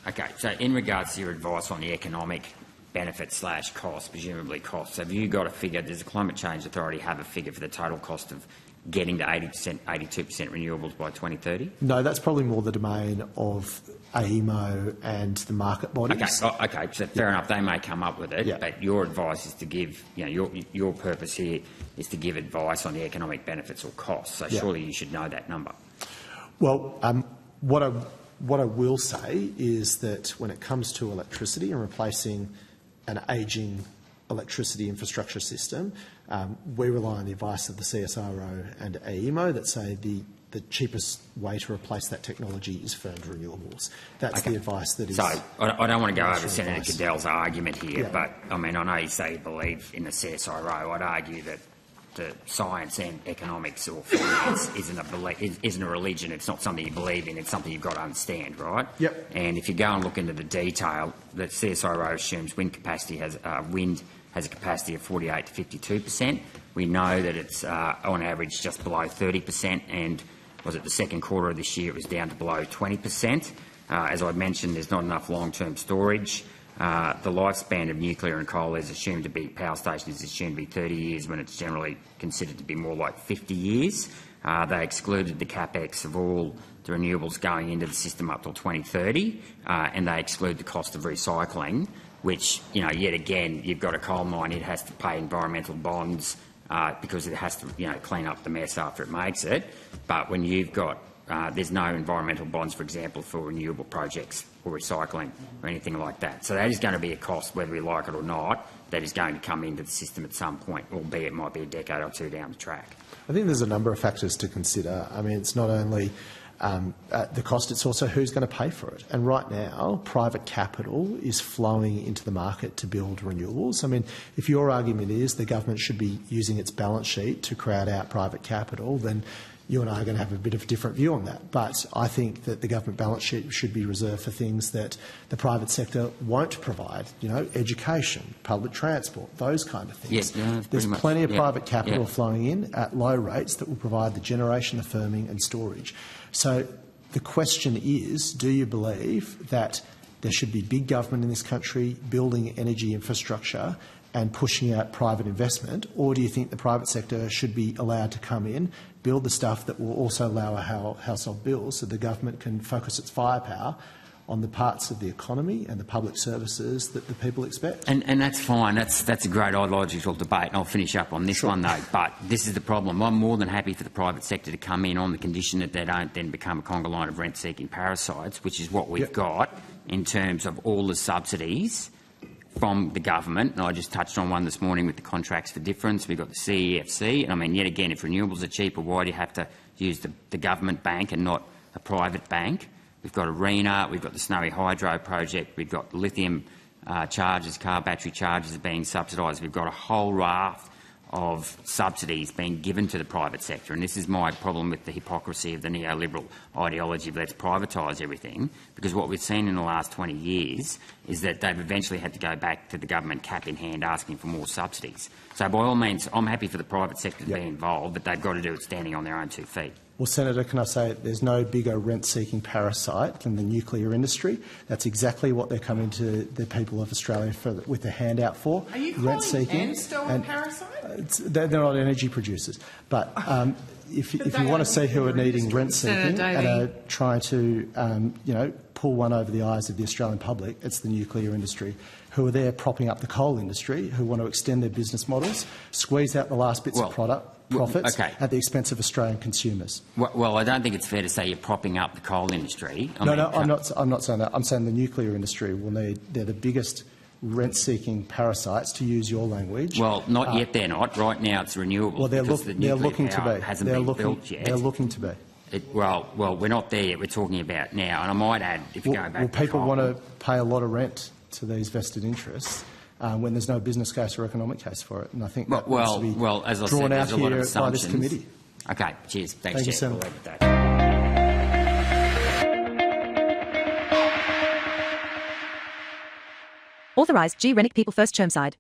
Okay, so in regards to your advice on the economic benefit / cost, presumably costs, have you got a figure? Does the Climate Change Authority have a figure for the total cost of getting to 80%, 82% renewables by 2030? No, that's probably more the domain of AEMO and the market bodies. Okay, so fair enough. They may come up with it, but your advice is to give, your purpose here is to give advice on the economic benefits or costs. So surely you should know that number. Well, what I will say is that when it comes to electricity and replacing an ageing electricity infrastructure system, we rely on the advice of the CSIRO and AEMO that say the cheapest way to replace that technology is firmed renewables. That's the advice that is... So I don't want to go over Senator Cadell's argument here, but I mean, I know you say you believe in the CSIRO. I'd argue that the science and economics or finance isn't a religion. It's not something you believe in. It's something you've got to understand, right? Yep. And if you go and look into the detail, the CSIRO assumes wind has a capacity of 48 to 52%. We know that it's on average just below 30%, and was it the second quarter of this year it was down to below 20%. As I mentioned, there's not enough long-term storage. The lifespan of nuclear and coal is assumed to be, power stations is assumed to be 30 years when it's generally considered to be more like 50 years. They excluded the capex of all the renewables going into the system up till 2030, and they exclude the cost of recycling, which, yet again, you've got a coal mine, it has to pay environmental bonds because it has to, clean up the mess after it makes it. But when you've got there's no environmental bonds, for example, for renewable projects or recycling or anything like that. So that is going to be a cost, whether we like it or not, that is going to come into the system at some point, albeit it might be a decade or two down the track. I think there's a number of factors to consider. I mean, it's not only the cost, it's also who's going to pay for it. And right now, private capital is flowing into the market to build renewables. I mean, if your argument is the government should be using its balance sheet to crowd out private capital, then you and I are going to have a bit of a different view on that. But I think that the government balance sheet should be reserved for things that the private sector won't provide, education, public transport, those kind of things. There's plenty of private capital flowing in at low rates that will provide the generation, the firming and storage. So the question is, do you believe that there should be big government in this country building energy infrastructure and pushing out private investment, or do you think the private sector should be allowed to come in, build the stuff that will also lower household bills so the government can focus its firepower on the parts of the economy and the public services that the people expect? And that's fine. That's a great ideological debate, and I'll finish up on this one, though. But this is the problem. I'm more than happy for the private sector to come in on the condition that they don't then become a conga line of rent-seeking parasites, which is what we've got in terms of all the subsidies from the government. And I just touched on one this morning with the contracts for difference. We've got the CEFC. And I mean, yet again, if renewables are cheaper, why do you have to use the government bank and not a private bank? We've got ARENA, we've got the Snowy Hydro project, we've got lithium chargers, car battery chargers are being subsidised. We've got a whole raft of subsidies being given to the private sector. And this is my problem with the hypocrisy of the neoliberal ideology of let's privatise everything, because what we've seen in the last 20 years is that they've eventually had to go back to the government cap in hand asking for more subsidies. So by all means, I'm happy for the private sector to be involved, but they've got to do it standing on their own 2 feet. Well, Senator, can I say there's no bigger rent-seeking parasite than the nuclear industry? That's exactly what they're coming to the people of Australia with the handout for. Are you calling ANSTO a parasite? They're not energy producers. But if you want to see who are needing rent-seeking and are trying to pull one over the eyes of the Australian public, it's the nuclear industry, who are there propping up the coal industry, who want to extend their business models, squeeze out the last bits of profits at the expense of Australian consumers. Well, I don't think it's fair to say you're propping up the coal industry. I'm not saying that. I'm saying the nuclear industry will need. They're the biggest rent-seeking parasites, to use your language. Well, not yet. They're not. Right now, it's renewables. Well, they're looking to be. Hasn't been built yet. They're looking to be. Well, we're not there yet. We're talking about now. And I might add, if you go back, people want to pay a lot of rent to these vested interests when there's no business case or economic case for it. And I think that needs to be as I drawn said, out there's a lot of here by assumptions. this committee. Okay, cheers. Thanks, Thank you, Jeff. Senator. We'll leave it at that. Authorised G. Rennick People First Chermside.